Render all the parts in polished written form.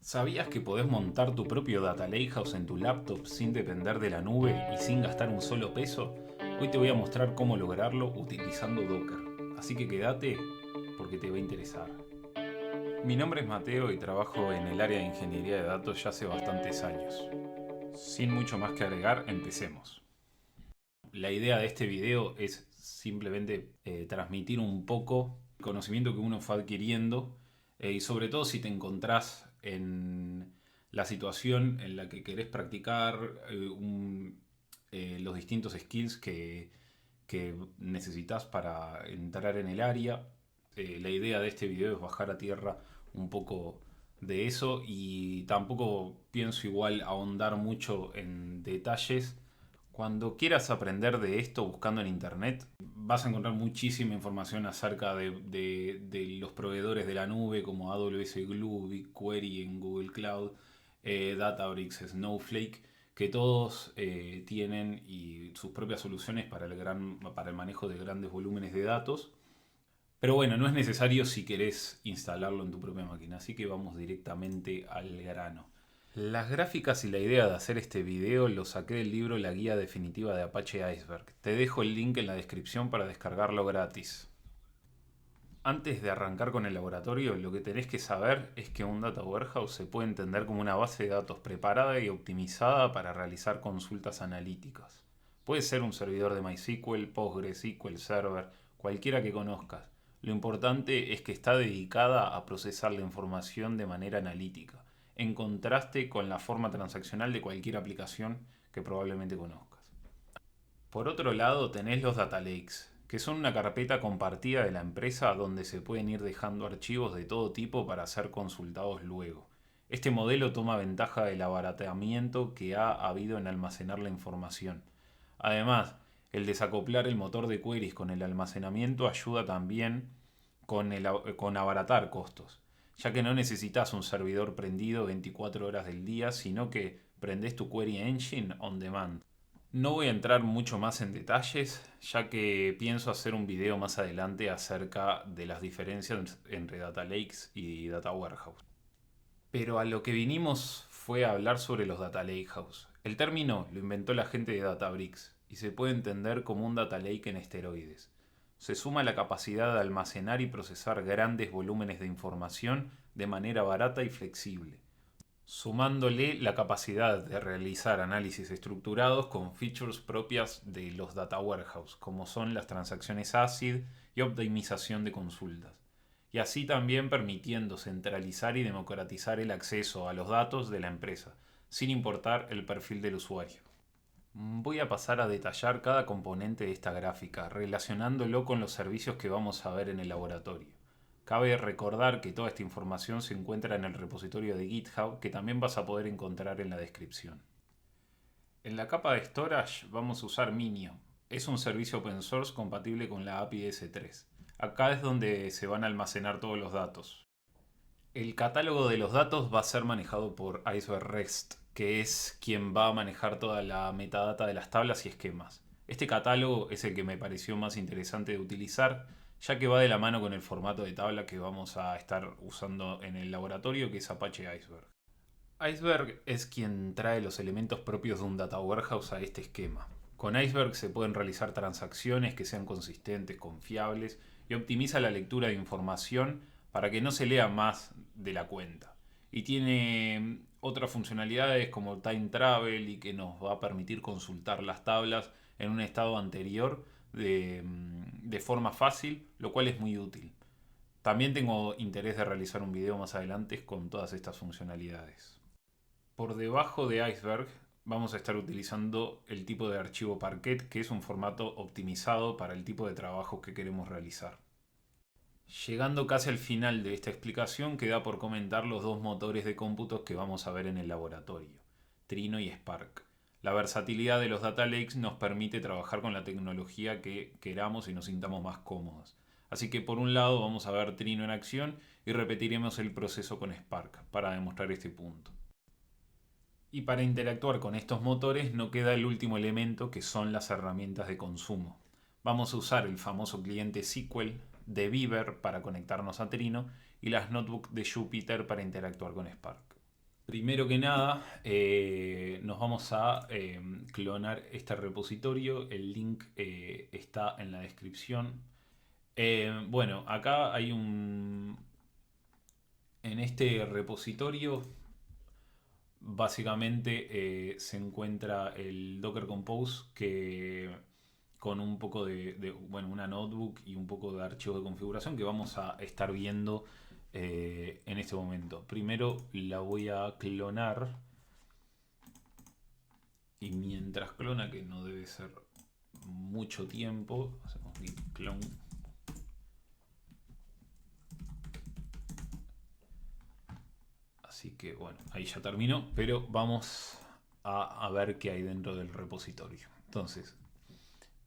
¿Sabías que podés montar tu propio Data Lakehouse en tu laptop sin depender de la nube y sin gastar un solo peso? Hoy te voy a mostrar cómo lograrlo utilizando Docker. Así que quédate porque te va a interesar. Mi nombre es Mateo y trabajo en el área de ingeniería de datos ya hace bastantes años. Sin mucho más que agregar, empecemos. La idea de este video es simplemente transmitir un poco el conocimiento que uno fue adquiriendo y sobre todo si te encontrás en la situación en la que querés practicar los distintos skills que necesitas para entrar en el área. La idea de este video es bajar a tierra un poco de eso y tampoco pienso igual ahondar mucho en detalles. Cuando quieras aprender de esto buscando en internet, vas a encontrar muchísima información acerca de los proveedores de la nube como AWS Glue, BigQuery en Google Cloud, Databricks, Snowflake, que todos tienen sus propias soluciones para el manejo de grandes volúmenes de datos. Pero bueno, no es necesario si querés instalarlo en tu propia máquina, así que vamos directamente al grano. Las gráficas y la idea de hacer este video lo saqué del libro La Guía Definitiva de Apache Iceberg. Te dejo el link en la descripción para descargarlo gratis. Antes de arrancar con el laboratorio, lo que tenés que saber es que un Data Warehouse se puede entender como una base de datos preparada y optimizada para realizar consultas analíticas. Puede ser un servidor de MySQL, PostgreSQL Server, cualquiera que conozcas. Lo importante es que está dedicada a procesar la información de manera analítica, en contraste con la forma transaccional de cualquier aplicación que probablemente conozcas. Por otro lado, tenés los data lakes, que son una carpeta compartida de la empresa donde se pueden ir dejando archivos de todo tipo para ser consultados luego. Este modelo toma ventaja del abaratamiento que ha habido en almacenar la información. Además, el desacoplar el motor de queries con el almacenamiento ayuda también con abaratar costos, ya que no necesitas un servidor prendido 24 horas del día, sino que prendes tu query engine on demand. No voy a entrar mucho más en detalles, ya que pienso hacer un video más adelante acerca de las diferencias entre Data Lakes y Data Warehouse. Pero a lo que vinimos fue a hablar sobre los Data Lakehouse. El término lo inventó la gente de Databricks y se puede entender como un Data Lake en esteroides. Se suma la capacidad de almacenar y procesar grandes volúmenes de información de manera barata y flexible, sumándole la capacidad de realizar análisis estructurados con features propias de los data warehouse, como son las transacciones ACID y optimización de consultas, y así también permitiendo centralizar y democratizar el acceso a los datos de la empresa, sin importar el perfil del usuario. Voy a pasar a detallar cada componente de esta gráfica, relacionándolo con los servicios que vamos a ver en el laboratorio. Cabe recordar que toda esta información se encuentra en el repositorio de GitHub, que también vas a poder encontrar en la descripción. En la capa de storage vamos a usar Minio. Es un servicio open source compatible con la API S3. Acá es donde se van a almacenar todos los datos. El catálogo de los datos va a ser manejado por Iceberg REST, que es quien va a manejar toda la metadata de las tablas y esquemas. Este catálogo es el que me pareció más interesante de utilizar, ya que va de la mano con el formato de tabla que vamos a estar usando en el laboratorio, que es Apache Iceberg. Iceberg es quien trae los elementos propios de un data warehouse a este esquema. Con Iceberg se pueden realizar transacciones que sean consistentes, confiables y optimiza la lectura de información para que no se lea más de la cuenta. Y tiene otras funcionalidades como time travel y que nos va a permitir consultar las tablas en un estado anterior de forma fácil, lo cual es muy útil. También tengo interés de realizar un video más adelante con todas estas funcionalidades. Por debajo de Iceberg vamos a estar utilizando el tipo de archivo Parquet, que es un formato optimizado para el tipo de trabajo que queremos realizar. Llegando casi al final de esta explicación, queda por comentar los dos motores de cómputos que vamos a ver en el laboratorio, Trino y Spark. La versatilidad de los data lakes nos permite trabajar con la tecnología que queramos y nos sintamos más cómodos. Así que por un lado vamos a ver Trino en acción y repetiremos el proceso con Spark para demostrar este punto. Y para interactuar con estos motores no queda el último elemento, que son las herramientas de consumo. Vamos a usar el famoso cliente SQL de Beaver para conectarnos a Trino y las notebooks de Jupyter para interactuar con Spark. Primero que nada, nos vamos a clonar este repositorio. El link está en la descripción. Bueno, acá hay un... En este repositorio básicamente se encuentra el Docker Compose que con un poco bueno, una notebook y un poco de archivo de configuración que vamos a estar viendo en este momento. Primero la voy a clonar y mientras clona, que no debe ser mucho tiempo, hacemos git clone. Así que bueno, ahí ya terminó, pero vamos a ver qué hay dentro del repositorio. Entonces,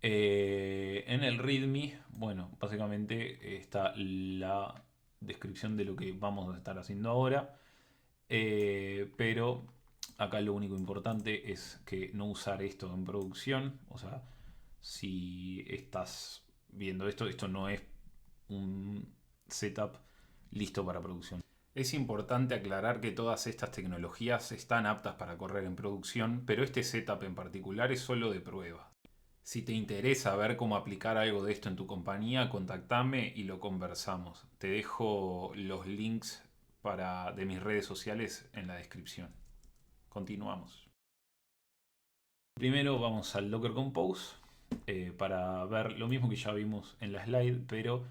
en el README, bueno, básicamente está la descripción de lo que vamos a estar haciendo ahora, pero acá lo único importante es que no usar esto en producción. O sea, si estás viendo esto, esto no es un setup listo para producción. Es importante aclarar que todas estas tecnologías están aptas para correr en producción, pero este setup en particular es solo de prueba. Si te interesa ver cómo aplicar algo de esto en tu compañía, contactame y lo conversamos. Te dejo los links de mis redes sociales en la descripción. Continuamos. Primero vamos al Docker Compose para ver lo mismo que ya vimos en la slide, pero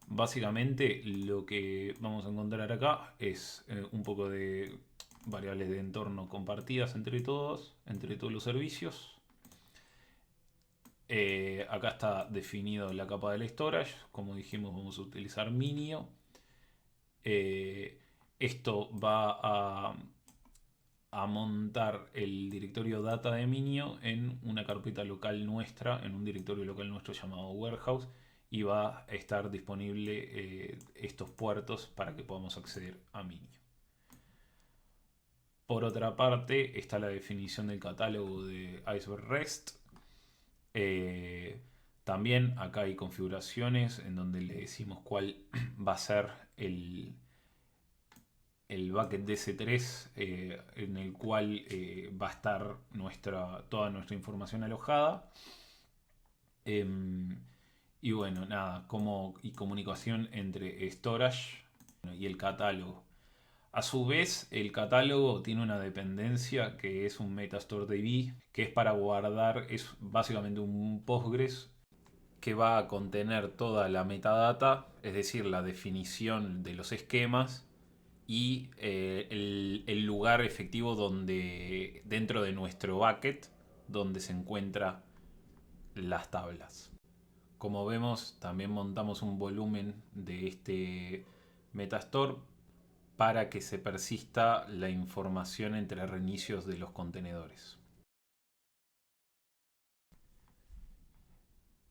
básicamente lo que vamos a encontrar acá es un poco de variables de entorno compartidas entre todos los servicios. Acá está definido la capa del storage. Como dijimos, vamos a utilizar Minio. Esto va a montar el directorio data de Minio en una carpeta local nuestra, en un directorio local nuestro llamado Warehouse, y va a estar disponible estos puertos para que podamos acceder a Minio. Por otra parte está la definición del catálogo de Iceberg REST. También acá hay configuraciones en donde le decimos cuál va a ser el bucket DS3 en el cual va a estar toda nuestra información alojada. Y bueno, nada, y comunicación entre storage y el catálogo. A su vez, el catálogo tiene una dependencia que es un MetaStoreDB, que es para guardar, es básicamente un Postgres que va a contener toda la metadata, es decir, la definición de los esquemas y el lugar efectivo dentro de nuestro bucket, donde se encuentran las tablas. Como vemos, también montamos un volumen de este Metastore para que se persista la información entre reinicios de los contenedores.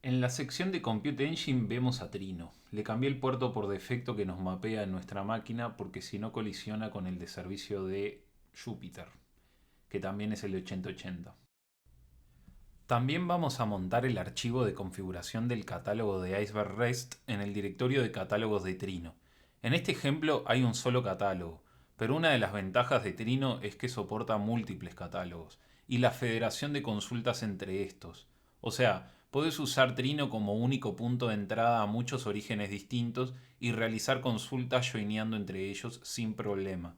En la sección de Compute Engine vemos a Trino. Le cambié el puerto por defecto que nos mapea en nuestra máquina porque si no colisiona con el de servicio de Jupyter, que también es el 8080. También vamos a montar el archivo de configuración del catálogo de Iceberg REST en el directorio de catálogos de Trino. En este ejemplo hay un solo catálogo, pero una de las ventajas de Trino es que soporta múltiples catálogos y la federación de consultas entre estos. O sea, podés usar Trino como único punto de entrada a muchos orígenes distintos y realizar consultas joineando entre ellos sin problema.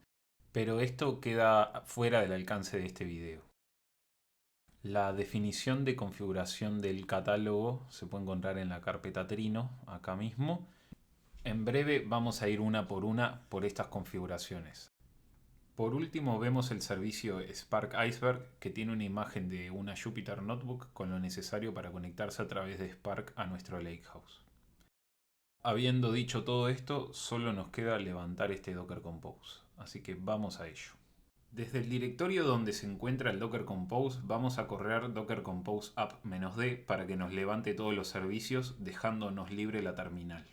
Pero esto queda fuera del alcance de este video. La definición de configuración del catálogo se puede encontrar en la carpeta Trino, acá mismo. En breve vamos a ir una por estas configuraciones. Por último vemos el servicio Spark Iceberg, que tiene una imagen de una Jupyter Notebook con lo necesario para conectarse a través de Spark a nuestro Lakehouse. Habiendo dicho todo esto, solo nos queda levantar este Docker Compose, así que vamos a ello. Desde el directorio donde se encuentra el Docker Compose vamos a correr Docker Compose app-d para que nos levante todos los servicios dejándonos libre la terminal.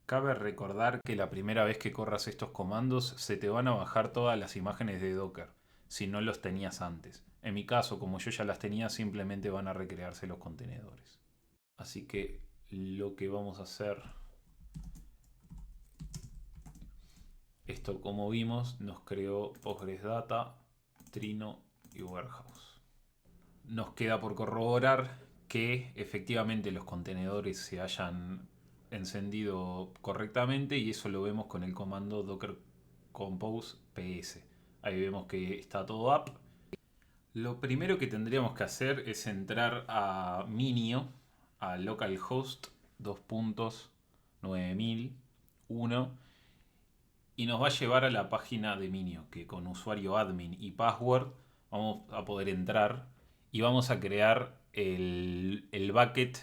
Cabe recordar que la primera vez que corras estos comandos se te van a bajar todas las imágenes de Docker, si no los tenías antes. En mi caso, como yo ya las tenía, simplemente van a recrearse los contenedores. Así que lo que vamos a hacer Esto, como vimos, nos creó PostgreSData, Trino y Warehouse. Nos queda por corroborar que efectivamente los contenedores se hayan encendido correctamente, y eso lo vemos con el comando docker compose ps. Ahí vemos que está todo up. Lo primero que tendríamos que hacer es entrar a Minio, a localhost 2.9001, y nos va a llevar a la página de Minio, que con usuario admin y password vamos a poder entrar y vamos a crear el bucket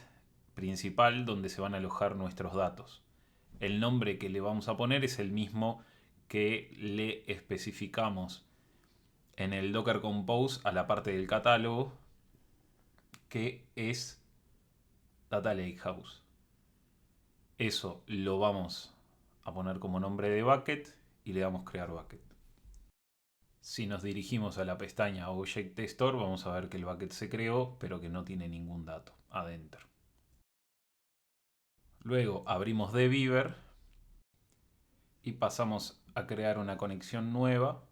principal donde se van a alojar nuestros datos. El nombre que le vamos a poner es el mismo que le especificamos en el Docker Compose a la parte del catálogo, que es Data Lakehouse. Eso lo vamos a poner como nombre de bucket y le damos crear bucket. Si nos dirigimos a la pestaña Object Store, vamos a ver que el bucket se creó, pero que no tiene ningún dato adentro. Luego abrimos dbeaver y pasamos a crear una conexión nueva,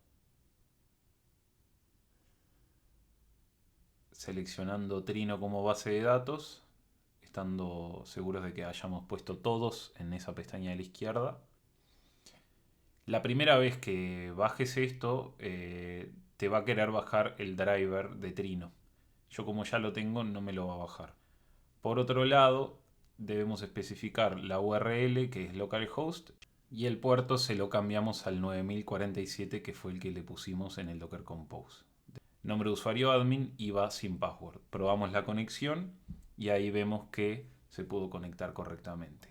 seleccionando Trino como base de datos, estando seguros de que hayamos puesto todos en esa pestaña de la izquierda. La primera vez que bajes esto, te va a querer bajar el driver de Trino. Yo, como ya lo tengo, no me lo va a bajar. Por otro lado, debemos especificar la URL, que es localhost, y el puerto se lo cambiamos al 9047, que fue el que le pusimos en el Docker Compose. Nombre de usuario admin y va sin password. Probamos la conexión y ahí vemos que se pudo conectar correctamente.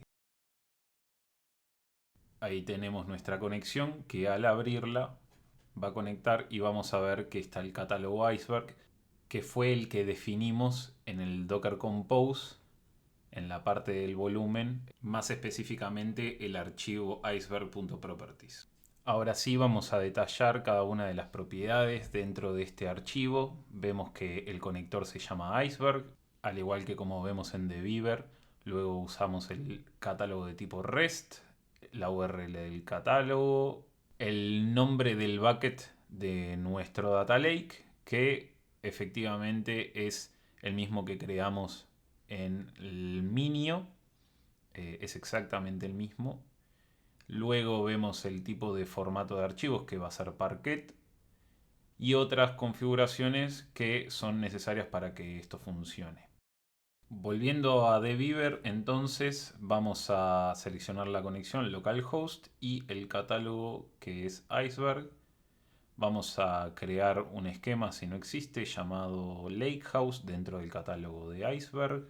Ahí tenemos nuestra conexión, que al abrirla va a conectar y vamos a ver que está el catálogo Iceberg, que fue el que definimos en el Docker Compose en la parte del volumen, más específicamente el archivo iceberg.properties. Ahora sí vamos a detallar cada una de las propiedades dentro de este archivo. Vemos que el conector se llama Iceberg, al igual que como vemos en dbeaver. Luego usamos el catálogo de tipo REST, la URL del catálogo, el nombre del bucket de nuestro data lake, que efectivamente es el mismo que creamos en el Minio, es exactamente el mismo. Luego vemos el tipo de formato de archivos, que va a ser Parquet, y otras configuraciones que son necesarias para que esto funcione. Volviendo a dbeaver, entonces vamos a seleccionar la conexión localhost y el catálogo, que es Iceberg. Vamos a crear un esquema, si no existe, llamado Lakehouse dentro del catálogo de Iceberg.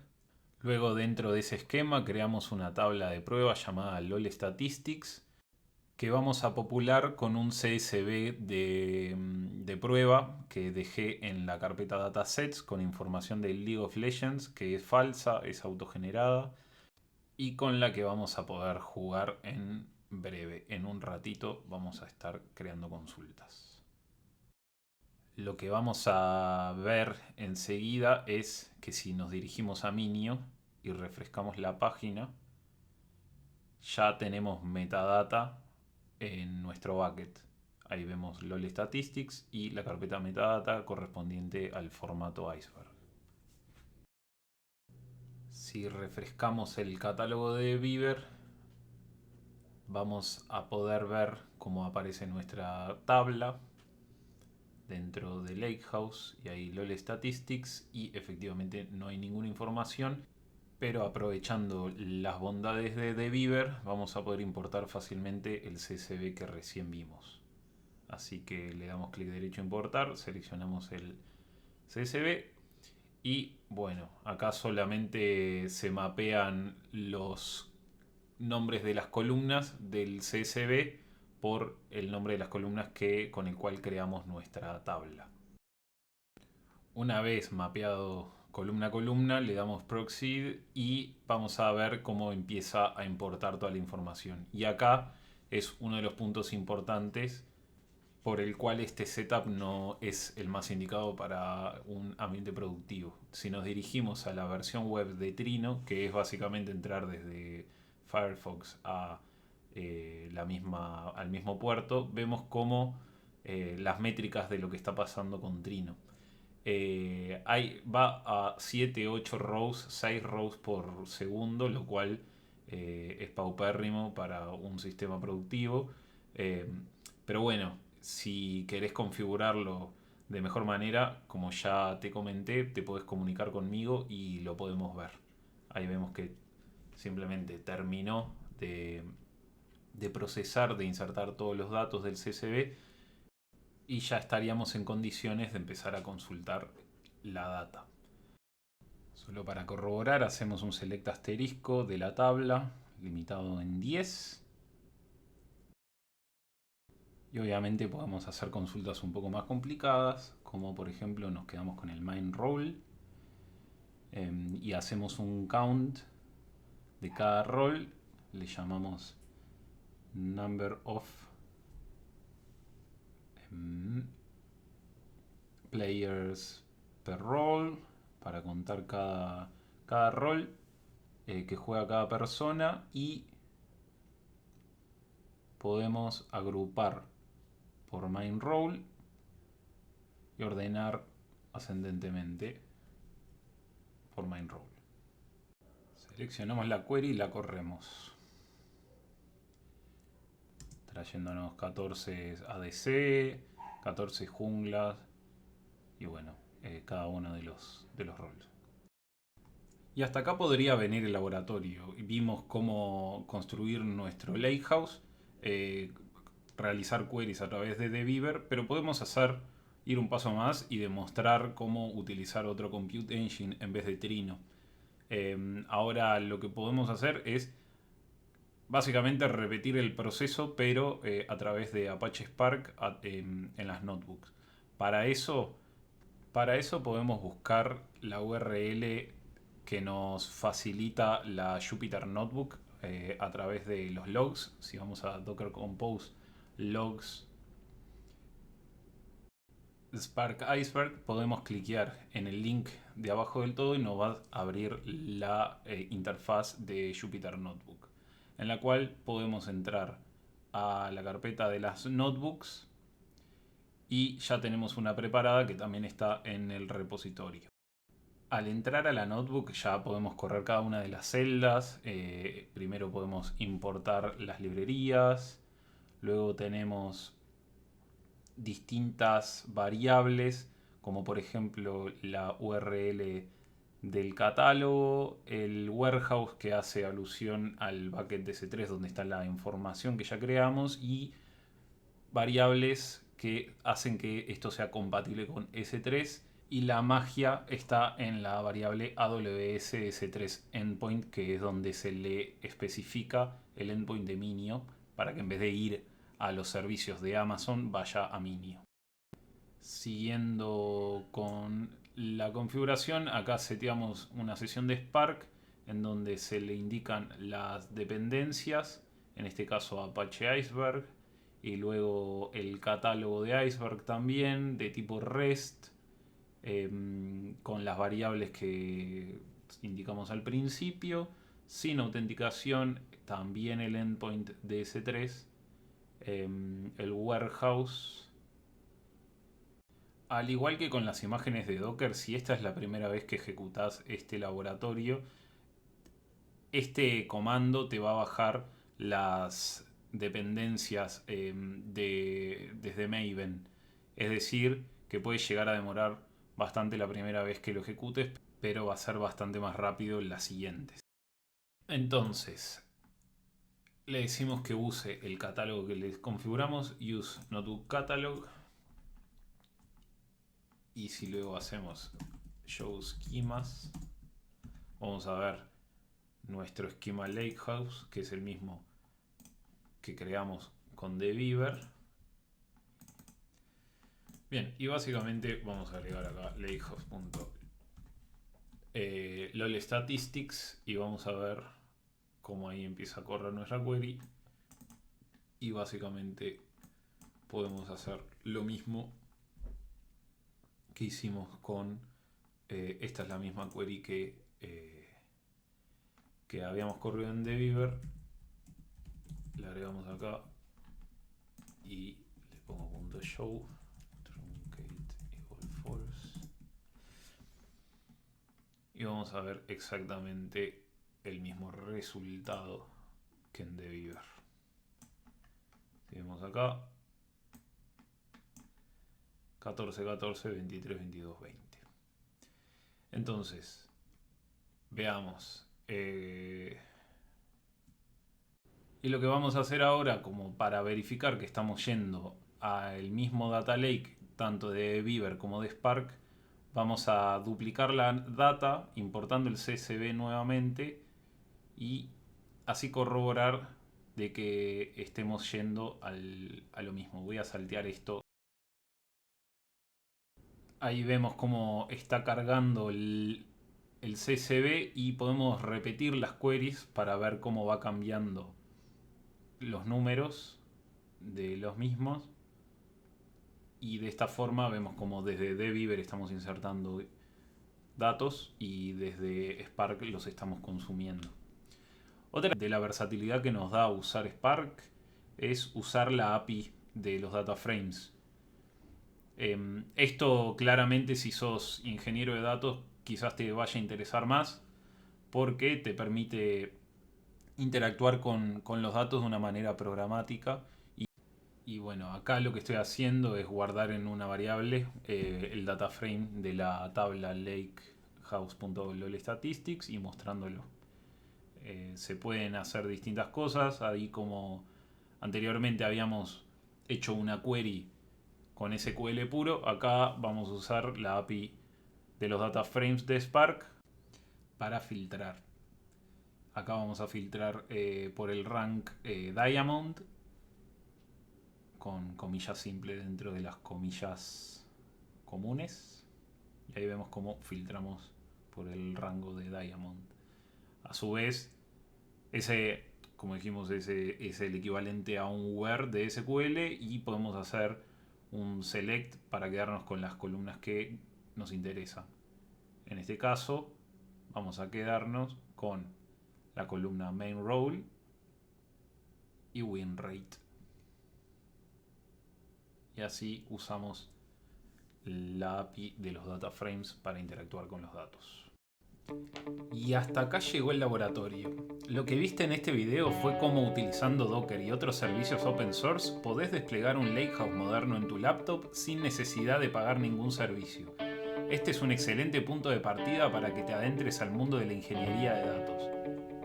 Luego, dentro de ese esquema, creamos una tabla de prueba llamada LOL Statistics, que vamos a popular con un CSV de prueba que dejé en la carpeta datasets con información de League of Legends, que es falsa, es autogenerada, y con la que vamos a poder jugar en breve. En un ratito vamos a estar creando consultas. Lo que vamos a ver enseguida es que si nos dirigimos a Minio y refrescamos la página, ya tenemos metadata en nuestro bucket. Ahí vemos LOL Statistics y la carpeta metadata correspondiente al formato Iceberg. Si refrescamos el catálogo de dbeaver, vamos a poder ver cómo aparece nuestra tabla dentro de Lakehouse, y ahí LOL Statistics, y efectivamente no hay ninguna información, pero aprovechando las bondades de dbeaver vamos a poder importar fácilmente el CSV que recién vimos. Así que le damos clic derecho a importar, seleccionamos el CSV y bueno, acá solamente se mapean los nombres de las columnas del CSV por el nombre de las columnas con el cual creamos nuestra tabla. Una vez mapeado columna a columna, le damos proceed y vamos a ver cómo empieza a importar toda la información. Y acá es uno de los puntos importantes por el cual este setup no es el más indicado para un ambiente productivo. Si nos dirigimos a la versión web de Trino, que es básicamente entrar desde Firefox a al mismo puerto, vemos cómo las métricas de lo que está pasando con Trino. Va a 7, 8 rows, 6 rows por segundo, lo cual es paupérrimo para un sistema productivo. Eh, pero bueno, si querés configurarlo de mejor manera, como ya te comenté, te podés comunicar conmigo y lo podemos ver. Ahí vemos que simplemente terminó de procesar, de insertar todos los datos del CSV y ya estaríamos en condiciones de empezar a consultar la data. Solo para corroborar, hacemos un select asterisco de la tabla, limitado en 10. Y obviamente podemos hacer consultas un poco más complicadas, como por ejemplo nos quedamos con el main role y hacemos un count de cada role, le llamamos number of players per role, para contar cada rol que juega cada persona, y podemos agrupar por main role y ordenar ascendentemente por main role. Seleccionamos la query y la corremos, trayéndonos 14 ADC, 14 junglas y bueno, cada uno de los roles. Y hasta acá podría venir el laboratorio. Vimos cómo construir nuestro lakehouse, realizar queries a través de DBeaver, pero podemos ir un paso más y demostrar cómo utilizar otro compute engine en vez de Trino. Ahora lo que podemos hacer es básicamente repetir el proceso, pero a través de Apache Spark en las notebooks. Para eso podemos buscar la URL que nos facilita la Jupyter Notebook a través de los logs. Si vamos a Docker Compose logs Spark Iceberg, podemos cliquear en el link de abajo del todo y nos va a abrir la interfaz de Jupyter Notebook, en la cual podemos entrar a la carpeta de las notebooks y ya tenemos una preparada que también está en el repositorio. Al entrar a la notebook ya podemos correr cada una de las celdas. Primero podemos importar las librerías. Luego tenemos distintas variables, como por ejemplo la URL del catálogo, el warehouse que hace alusión al bucket de S3 donde está la información que ya creamos, y variables que hacen que esto sea compatible con S3. Y la magia está en la variable AWS S3 endpoint, que es donde se le especifica el endpoint de Minio para que en vez de ir a los servicios de Amazon vaya a Minio. Siguiendo con la configuración, acá seteamos una sesión de Spark en donde se le indican las dependencias, en este caso Apache Iceberg, y luego el catálogo de Iceberg también de tipo REST, con las variables que indicamos al principio. Sin autenticación, también el endpoint de S3, el warehouse. Al igual que con las imágenes de Docker, si esta es la primera vez que ejecutas este laboratorio, este comando te va a bajar las dependencias desde Maven. Es decir, que puede llegar a demorar bastante la primera vez que lo ejecutes, pero va a ser bastante más rápido en las siguientes. Entonces, le decimos que use el catálogo que les configuramos, use notebook catalog, y si luego hacemos show schemas, vamos a ver nuestro esquema lakehouse, que es el mismo que creamos con DBeaver. Bien, y básicamente vamos a agregar acá lakehouse.lol statistics y vamos a ver cómo ahí empieza a correr nuestra query. Y básicamente podemos hacer lo mismo que hicimos con esta es la misma query que habíamos corrido en DBeaver. le agregamos acá y le pongo .show truncate equal false y vamos a ver exactamente el mismo resultado que en dbeaver. Seguimos acá 14, 14, 23, 22, 20. Entonces, veamos. Y lo que vamos a hacer ahora, como para verificar que estamos yendo al mismo data lake, tanto de Beaver como de Spark, vamos a duplicar la data importando el CSV nuevamente y así corroborar de que estemos yendo a lo mismo. Voy a saltear esto. Ahí vemos cómo está cargando el CSV y podemos repetir las queries para ver cómo va cambiando los números de los mismos. Y de esta forma vemos como desde dbeaver estamos insertando datos y desde Spark los estamos consumiendo. Otra de la versatilidad que nos da usar Spark es usar la API de los data frames. Esto claramente, si sos ingeniero de datos, quizás te vaya a interesar más porque te permite interactuar con los datos de una manera programática. Y bueno, acá lo que estoy haciendo es guardar en una variable el data frame de la tabla lakehouse.lolstatistics y mostrándolo. Se pueden hacer distintas cosas, ahí como anteriormente habíamos hecho una query con SQL puro, acá vamos a usar la API de los data frames de Spark para filtrar. Acá vamos a filtrar por el rank Diamond con comillas simples dentro de las comillas comunes. Y ahí vemos cómo filtramos por el rango de Diamond. A su vez, ese, como dijimos, ese es el equivalente a un where de SQL y podemos hacer un select para quedarnos con las columnas que nos interesan. En este caso, vamos a quedarnos con la columna main role y win rate. Y así usamos la API de los data frames para interactuar con los datos. Y hasta acá llegó el laboratorio. Lo que viste en este video fue cómo utilizando Docker y otros servicios open source podés desplegar un lakehouse moderno en tu laptop sin necesidad de pagar ningún servicio. Este es un excelente punto de partida para que te adentres al mundo de la ingeniería de datos.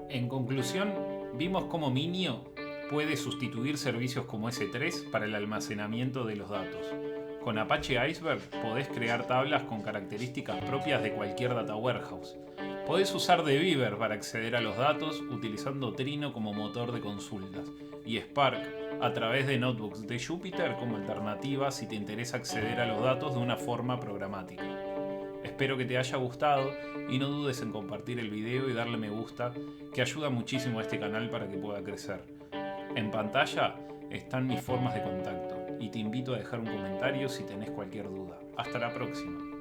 En conclusión, vimos cómo Minio puede sustituir servicios como S3 para el almacenamiento de los datos. Con Apache Iceberg podés crear tablas con características propias de cualquier data warehouse. Podés usar dbeaver para acceder a los datos utilizando Trino como motor de consultas y Spark a través de notebooks de Jupyter como alternativa si te interesa acceder a los datos de una forma programática. Espero que te haya gustado y no dudes en compartir el video y darle me gusta, que ayuda muchísimo a este canal para que pueda crecer. En pantalla están mis formas de contacto y te invito a dejar un comentario si tenés cualquier duda. Hasta la próxima.